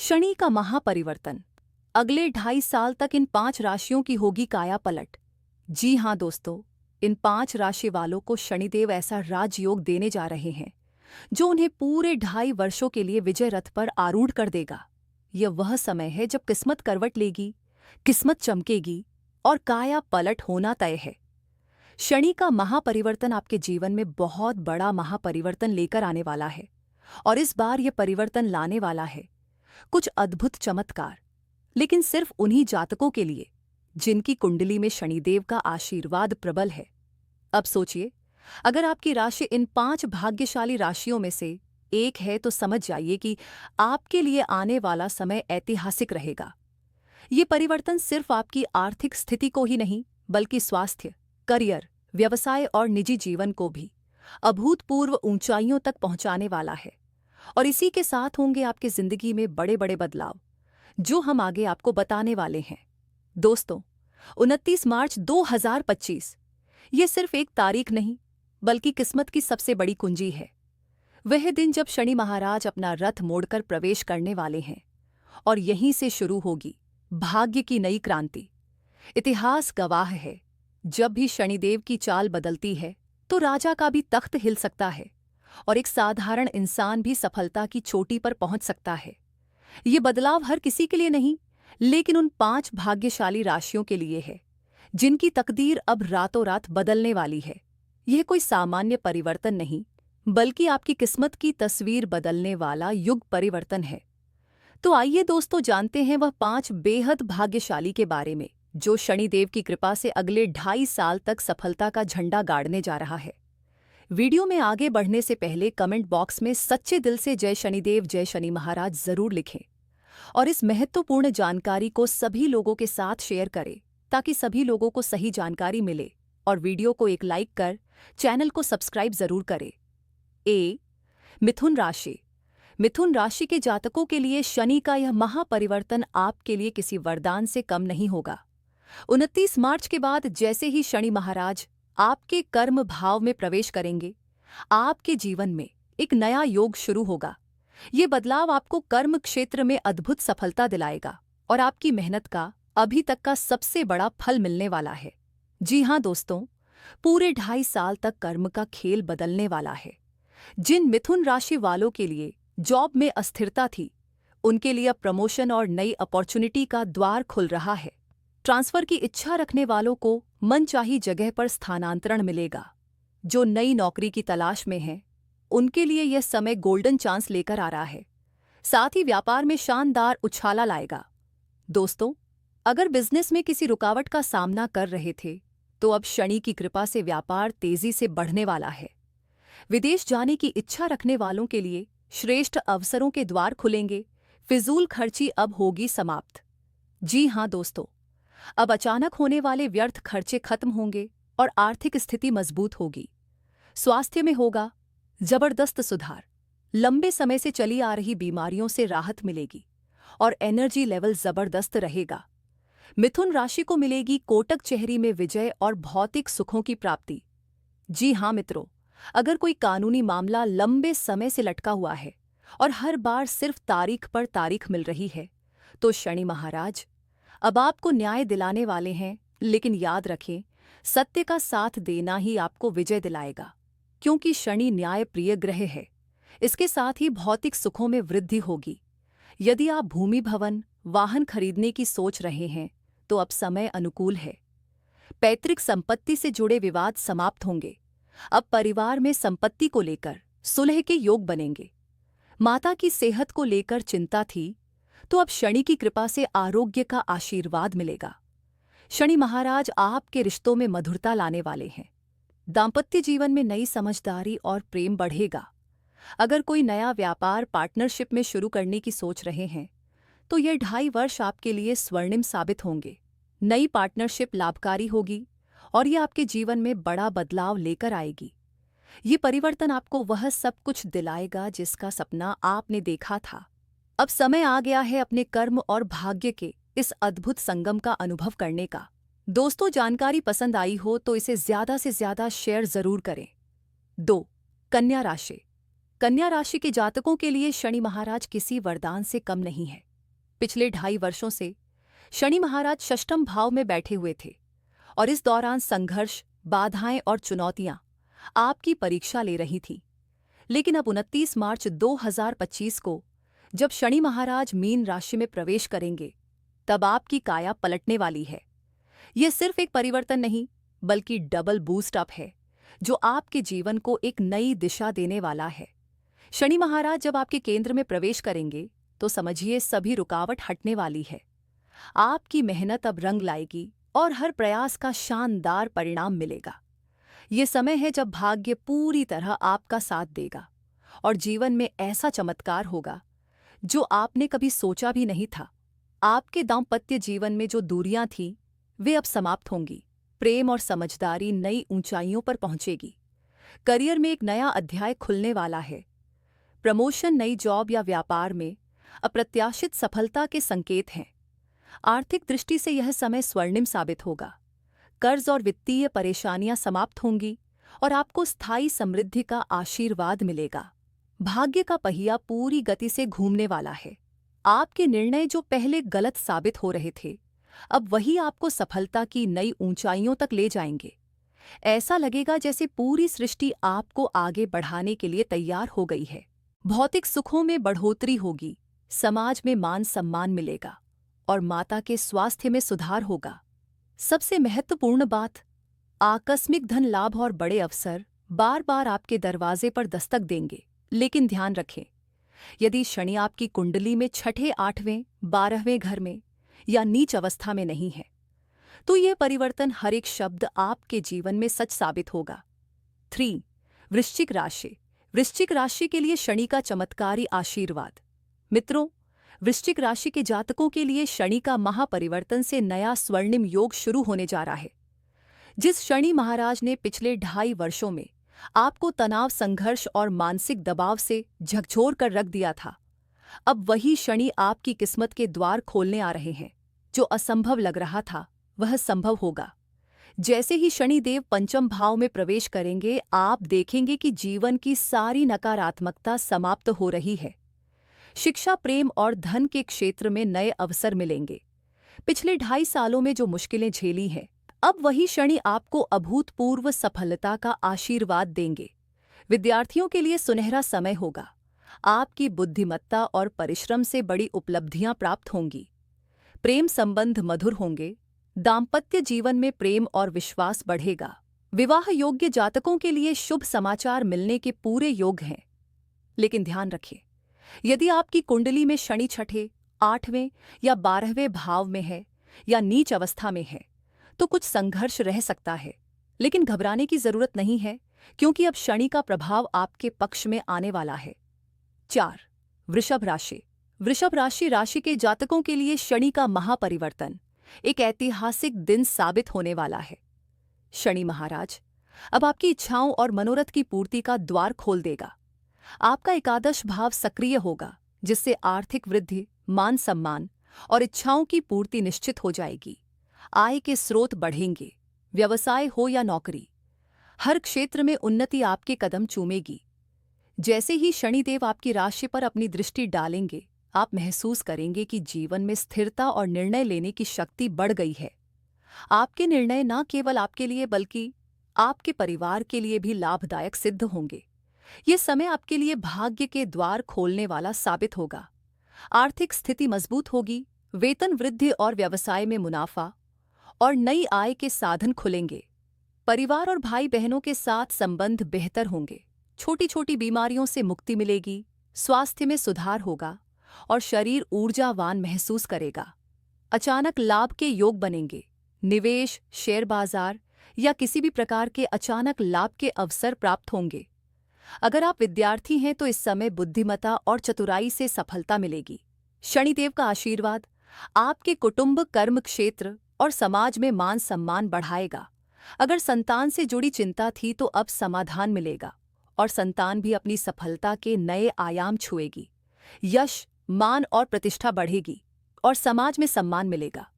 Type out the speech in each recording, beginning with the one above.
शनि का महापरिवर्तन। अगले 2.5 साल तक इन 5 राशियों की होगी काया पलट। जी हाँ दोस्तों, इन 5 राशि वालों को शनिदेव ऐसा राजयोग देने जा रहे हैं जो उन्हें पूरे 2.5 वर्षों के लिए विजय रथ पर आरूढ़ कर देगा। यह वह समय है जब किस्मत करवट लेगी, किस्मत चमकेगी और काया पलट होना तय है। शनि का महापरिवर्तन आपके जीवन में बहुत बड़ा महापरिवर्तन लेकर आने वाला है और इस बार यह परिवर्तन लाने वाला है कुछ अद्भुत चमत्कार, लेकिन सिर्फ उन्हीं जातकों के लिए जिनकी कुंडली में शनिदेव का आशीर्वाद प्रबल है। अब सोचिए, अगर आपकी राशि इन 5 भाग्यशाली राशियों में से एक है तो समझ जाइए कि आपके लिए आने वाला समय ऐतिहासिक रहेगा। ये परिवर्तन सिर्फ आपकी आर्थिक स्थिति को ही नहीं, बल्कि स्वास्थ्य, करियर, व्यवसाय और निजी जीवन को भी अभूतपूर्व ऊंचाइयों तक पहुंचाने वाला है। और इसी के साथ होंगे आपकी जिंदगी में बड़े बड़े बदलाव, जो हम आगे आपको बताने वाले हैं। दोस्तों, 29 मार्च 2025 ये सिर्फ एक तारीख नहीं, बल्कि किस्मत की सबसे बड़ी कुंजी है। वह दिन जब शनि महाराज अपना रथ मोड़कर प्रवेश करने वाले हैं और यहीं से शुरू होगी भाग्य की नई क्रांति। इतिहास गवाह है, जब भी शनिदेव की चाल बदलती है तो राजा का भी तख्त हिल सकता है और एक साधारण इंसान भी सफलता की चोटी पर पहुंच सकता है। ये बदलाव हर किसी के लिए नहीं, लेकिन उन 5 भाग्यशाली राशियों के लिए है जिनकी तकदीर अब रातों रात बदलने वाली है। यह कोई सामान्य परिवर्तन नहीं, बल्कि आपकी किस्मत की तस्वीर बदलने वाला युग परिवर्तन है। तो आइए दोस्तों, जानते हैं वह 5 बेहद भाग्यशाली के बारे में जो शनिदेव की कृपा से अगले 2.5 साल तक सफलता का झंडा गाड़ने जा रहा है। वीडियो में आगे बढ़ने से पहले कमेंट बॉक्स में सच्चे दिल से जय शनिदेव, जय शनि महाराज जरूर लिखें और इस महत्वपूर्ण जानकारी को सभी लोगों के साथ शेयर करें ताकि सभी लोगों को सही जानकारी मिले। और वीडियो को एक लाइक कर चैनल को सब्सक्राइब जरूर करें। मिथुन राशि। मिथुन राशि के जातकों के लिए शनि का यह महापरिवर्तन आपके लिए किसी वरदान से कम नहीं होगा। 29 मार्च के बाद जैसे ही शनि महाराज आपके कर्म भाव में प्रवेश करेंगे, आपके जीवन में एक नया योग शुरू होगा। ये बदलाव आपको कर्म क्षेत्र में अद्भुत सफलता दिलाएगा और आपकी मेहनत का अभी तक का सबसे बड़ा फल मिलने वाला है। जी हाँ दोस्तों, पूरे 2.5 साल तक कर्म का खेल बदलने वाला है। जिन मिथुन राशि वालों के लिए जॉब में अस्थिरता थी, उनके लिए अब प्रमोशन और नई अपॉर्चुनिटी का द्वार खुल रहा है। ट्रांसफर की इच्छा रखने वालों को मनचाही जगह पर स्थानांतरण मिलेगा। जो नई नौकरी की तलाश में हैं, उनके लिए यह समय गोल्डन चांस लेकर आ रहा है। साथ ही व्यापार में शानदार उछाला लाएगा। दोस्तों, अगर बिजनेस में किसी रुकावट का सामना कर रहे थे, तो अब शनि की कृपा से व्यापार तेजी से बढ़ने वाला है। विदेश जाने की इच्छा रखने वालों के लिए श्रेष्ठ अवसरों के द्वार खुलेंगे। फिजूल खर्ची अब होगी समाप्त। जी हाँ दोस्तों, अब अचानक होने वाले व्यर्थ खर्चे खत्म होंगे और आर्थिक स्थिति मजबूत होगी। स्वास्थ्य में होगा जबरदस्त सुधार। लंबे समय से चली आ रही बीमारियों से राहत मिलेगी और एनर्जी लेवल जबरदस्त रहेगा। मिथुन राशि को मिलेगी कोटक चेहरी में विजय और भौतिक सुखों की प्राप्ति। जी हाँ मित्रों, अगर कोई कानूनी मामला लंबे समय से लटका हुआ है और हर बार सिर्फ तारीख पर तारीख मिल रही है, तो शनि महाराज अब आपको न्याय दिलाने वाले हैं। लेकिन याद रखें, सत्य का साथ देना ही आपको विजय दिलाएगा, क्योंकि शनि न्याय प्रिय ग्रह है। इसके साथ ही भौतिक सुखों में वृद्धि होगी। यदि आप भूमि, भवन, वाहन खरीदने की सोच रहे हैं, तो अब समय अनुकूल है। पैतृक संपत्ति से जुड़े विवाद समाप्त होंगे। अब परिवार में संपत्ति को लेकर सुलह के योग बनेंगे। माता की सेहत को लेकर चिंता थी, तो अब शनि की कृपा से आरोग्य का आशीर्वाद मिलेगा। शनि महाराज आपके रिश्तों में मधुरता लाने वाले हैं। दांपत्य जीवन में नई समझदारी और प्रेम बढ़ेगा। अगर कोई नया व्यापार पार्टनरशिप में शुरू करने की सोच रहे हैं, तो यह 2.5 वर्ष आपके लिए स्वर्णिम साबित होंगे। नई पार्टनरशिप लाभकारी होगी और यह आपके जीवन में बड़ा बदलाव लेकर आएगी। ये परिवर्तन आपको वह सब कुछ दिलाएगा जिसका सपना आपने देखा था। अब समय आ गया है अपने कर्म और भाग्य के इस अद्भुत संगम का अनुभव करने का। दोस्तों, जानकारी पसंद आई हो तो इसे ज्यादा से ज्यादा शेयर जरूर करें। 2. कन्या राशि। कन्या राशि के जातकों के लिए शनि महाराज किसी वरदान से कम नहीं है। पिछले 2.5 वर्षों से शनि महाराज षष्ठम भाव में बैठे हुए थे और इस दौरान संघर्ष, बाधाएं और चुनौतियां आपकी परीक्षा ले रही थी। लेकिन अब 29 मार्च 2025 को जब शनि महाराज मीन राशि में प्रवेश करेंगे, तब आपकी काया पलटने वाली है। यह सिर्फ एक परिवर्तन नहीं, बल्कि डबल बूस्ट अप है, जो आपके जीवन को एक नई दिशा देने वाला है। शनि महाराज जब आपके केंद्र में प्रवेश करेंगे, तो समझिए सभी रुकावट हटने वाली है। आपकी मेहनत अब रंग लाएगी और हर प्रयास का शानदार परिणाम मिलेगा। ये समय है जब भाग्य पूरी तरह आपका साथ देगा और जीवन में ऐसा चमत्कार होगा जो आपने कभी सोचा भी नहीं था। आपके दाम्पत्य जीवन में जो दूरियां थीं, वे अब समाप्त होंगी। प्रेम और समझदारी नई ऊंचाइयों पर पहुंचेगी। करियर में एक नया अध्याय खुलने वाला है। प्रमोशन, नई जॉब या व्यापार में अप्रत्याशित सफलता के संकेत हैं। आर्थिक दृष्टि से यह समय स्वर्णिम साबित होगा। कर्ज और वित्तीय परेशानियां समाप्त होंगी और आपको स्थायी समृद्धि का आशीर्वाद मिलेगा। भाग्य का पहिया पूरी गति से घूमने वाला है। आपके निर्णय जो पहले गलत साबित हो रहे थे, अब वही आपको सफलता की नई ऊंचाइयों तक ले जाएंगे। ऐसा लगेगा जैसे पूरी सृष्टि आपको आगे बढ़ाने के लिए तैयार हो गई है। भौतिक सुखों में बढ़ोतरी होगी, समाज में मान सम्मान मिलेगा और माता के स्वास्थ्य में सुधार होगा। सबसे महत्वपूर्ण बात, आकस्मिक धन लाभ और बड़े अवसर बार बार आपके दरवाजे पर दस्तक देंगे। लेकिन ध्यान रखें, यदि शनि आपकी कुंडली में छठे, 8वें, 12वें घर में या नीच अवस्था में नहीं है, तो यह परिवर्तन हर एक शब्द आपके जीवन में सच साबित होगा। 3. वृश्चिक राशि। वृश्चिक राशि के लिए शनि का चमत्कारी आशीर्वाद। मित्रों, वृश्चिक राशि के जातकों के लिए शनि का महापरिवर्तन से नया स्वर्णिम योग शुरू होने जा रहा है। जिस शनि महाराज ने पिछले 2.5 वर्षों में आपको तनाव, संघर्ष और मानसिक दबाव से झकझोर कर रख दिया था, अब वही शनि आपकी किस्मत के द्वार खोलने आ रहे हैं। जो असंभव लग रहा था, वह संभव होगा। जैसे ही शनि देव पंचम भाव में प्रवेश करेंगे, आप देखेंगे कि जीवन की सारी नकारात्मकता समाप्त हो रही है। शिक्षा, प्रेम और धन के क्षेत्र में नए अवसर मिलेंगे। पिछले 2.5 सालों में जो मुश्किलें झेली हैं, अब वही शनि आपको अभूतपूर्व सफलता का आशीर्वाद देंगे। विद्यार्थियों के लिए सुनहरा समय होगा। आपकी बुद्धिमत्ता और परिश्रम से बड़ी उपलब्धियां प्राप्त होंगी। प्रेम संबंध मधुर होंगे। दाम्पत्य जीवन में प्रेम और विश्वास बढ़ेगा। विवाह योग्य जातकों के लिए शुभ समाचार मिलने के पूरे योग हैं। लेकिन ध्यान रखें, यदि आपकी कुंडली में शनि छठे, 8वें या 12वें भाव में है या नीच अवस्था में है, तो कुछ संघर्ष रह सकता है। लेकिन घबराने की जरूरत नहीं है, क्योंकि अब शनि का प्रभाव आपके पक्ष में आने वाला है। 4. वृषभ राशि। वृषभ राशि के जातकों के लिए शनि का महापरिवर्तन एक ऐतिहासिक दिन साबित होने वाला है। शनि महाराज अब आपकी इच्छाओं और मनोरथ की पूर्ति का द्वार खोल देगा। आपका एकादश भाव सक्रिय होगा, जिससे आर्थिक वृद्धि, मान सम्मान और इच्छाओं की पूर्ति निश्चित हो जाएगी। आय के स्रोत बढ़ेंगे। व्यवसाय हो या नौकरी, हर क्षेत्र में उन्नति आपके कदम चूमेगी। जैसे ही शनिदेव आपकी राशि पर अपनी दृष्टि डालेंगे, आप महसूस करेंगे कि जीवन में स्थिरता और निर्णय लेने की शक्ति बढ़ गई है। आपके निर्णय न केवल आपके लिए बल्कि आपके परिवार के लिए भी लाभदायक सिद्ध होंगे। ये समय आपके लिए भाग्य के द्वार खोलने वाला साबित होगा। आर्थिक स्थिति मजबूत होगी। वेतन वृद्धि और व्यवसाय में मुनाफा और नई आय के साधन खुलेंगे। परिवार और भाई बहनों के साथ संबंध बेहतर होंगे। छोटी छोटी बीमारियों से मुक्ति मिलेगी। स्वास्थ्य में सुधार होगा और शरीर ऊर्जावान महसूस करेगा। अचानक लाभ के योग बनेंगे। निवेश, शेयर बाजार या किसी भी प्रकार के अचानक लाभ के अवसर प्राप्त होंगे। अगर आप विद्यार्थी हैं तो इस समय बुद्धिमत्ता और चतुराई से सफलता मिलेगी। शनिदेव का आशीर्वाद आपके कुटुंब, कर्म क्षेत्र और समाज में मान सम्मान बढ़ाएगा। अगर संतान से जुड़ी चिंता थी तो अब समाधान मिलेगा और संतान भी अपनी सफलता के नए आयाम छुएगी। यश, मान और प्रतिष्ठा बढ़ेगी और समाज में सम्मान मिलेगा।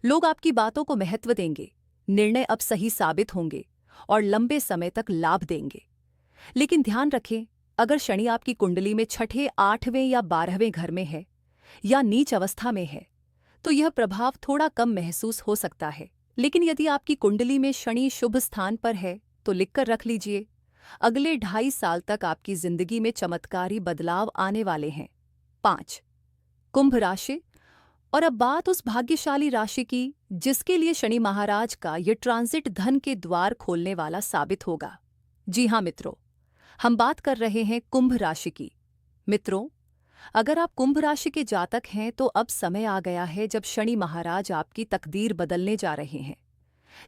लोग आपकी बातों को महत्व देंगे। निर्णय अब सही साबित होंगे और लंबे समय तक लाभ देंगे। लेकिन ध्यान रखें, अगर शनि आपकी कुंडली में छठे, 8वें या 12वें घर में है या नीच अवस्था में है तो यह प्रभाव थोड़ा कम महसूस हो सकता है। लेकिन यदि आपकी कुंडली में शनि शुभ स्थान पर है तो लिखकर रख लीजिए, अगले 2.5 साल तक आपकी जिंदगी में चमत्कारी बदलाव आने वाले हैं। 5. कुंभ राशि। और अब बात उस भाग्यशाली राशि की जिसके लिए शनि महाराज का ये ट्रांजिट धन के द्वार खोलने वाला साबित होगा। जी हाँ मित्रों, हम बात कर रहे हैं कुंभ राशि की। मित्रों, अगर आप कुंभ राशि के जातक हैं तो अब समय आ गया है जब शनि महाराज आपकी तकदीर बदलने जा रहे हैं।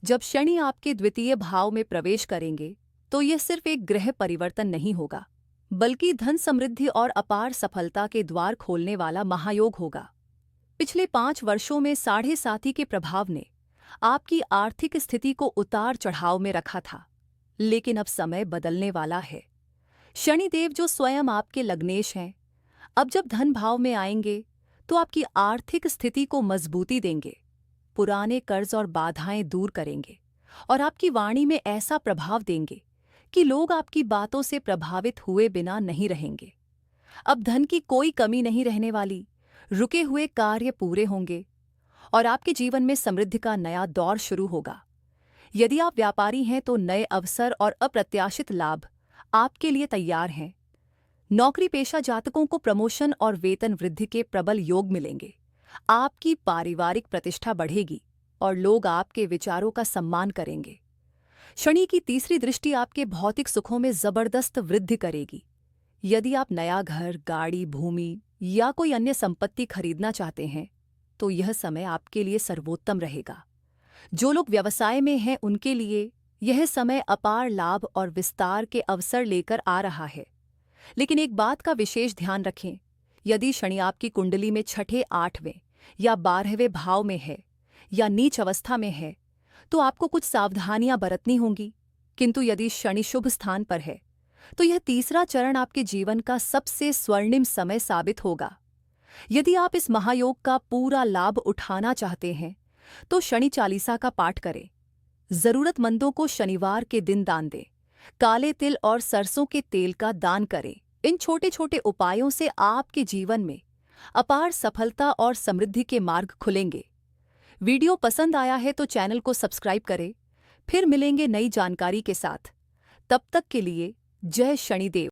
जब शनि आपके द्वितीय भाव में प्रवेश करेंगे तो यह सिर्फ एक ग्रह परिवर्तन नहीं होगा, बल्कि धन समृद्धि और अपार सफलता के द्वार खोलने वाला महायोग होगा। पिछले 5 वर्षों में 7.5 के प्रभाव ने आपकी आर्थिक स्थिति को उतार चढ़ाव में रखा था, लेकिन अब समय बदलने वाला है। शनिदेव जो स्वयं आपके लग्नेश हैं, अब जब धन भाव में आएंगे तो आपकी आर्थिक स्थिति को मजबूती देंगे, पुराने कर्ज और बाधाएं दूर करेंगे और आपकी वाणी में ऐसा प्रभाव देंगे कि लोग आपकी बातों से प्रभावित हुए बिना नहीं रहेंगे। अब धन की कोई कमी नहीं रहने वाली, रुके हुए कार्य पूरे होंगे और आपके जीवन में समृद्धि का नया दौर शुरू होगा। यदि आप व्यापारी हैं तो नए अवसर और अप्रत्याशित लाभ आपके लिए तैयार हैं। नौकरी पेशा जातकों को प्रमोशन और वेतन वृद्धि के प्रबल योग मिलेंगे। आपकी पारिवारिक प्रतिष्ठा बढ़ेगी और लोग आपके विचारों का सम्मान करेंगे। शनि की तीसरी दृष्टि आपके भौतिक सुखों में जबरदस्त वृद्धि करेगी। यदि आप नया घर, गाड़ी, भूमि या कोई अन्य संपत्ति खरीदना चाहते हैं तो यह समय आपके लिए सर्वोत्तम रहेगा। जो लोग व्यवसाय में हैं उनके लिए यह समय अपार लाभ और विस्तार के अवसर लेकर आ रहा है। लेकिन एक बात का विशेष ध्यान रखें, यदि शनि आपकी कुंडली में 6ठे, 8वें या 12वें भाव में है या नीच अवस्था में है तो आपको कुछ सावधानियां बरतनी होंगी। किंतु यदि शनि शुभ स्थान पर है तो यह तीसरा चरण आपके जीवन का सबसे स्वर्णिम समय साबित होगा। यदि आप इस महायोग का पूरा लाभ उठाना चाहते हैं तो शनि चालीसा का पाठ करें, जरूरतमंदों को शनिवार के दिन दान दें, काले तिल और सरसों के तेल का दान करें। इन छोटे छोटे उपायों से आपके जीवन में अपार सफलता और समृद्धि के मार्ग खुलेंगे। वीडियो पसंद आया है तो चैनल को सब्सक्राइब करें। फिर मिलेंगे नई जानकारी के साथ। तब तक के लिए जय शनिदेव।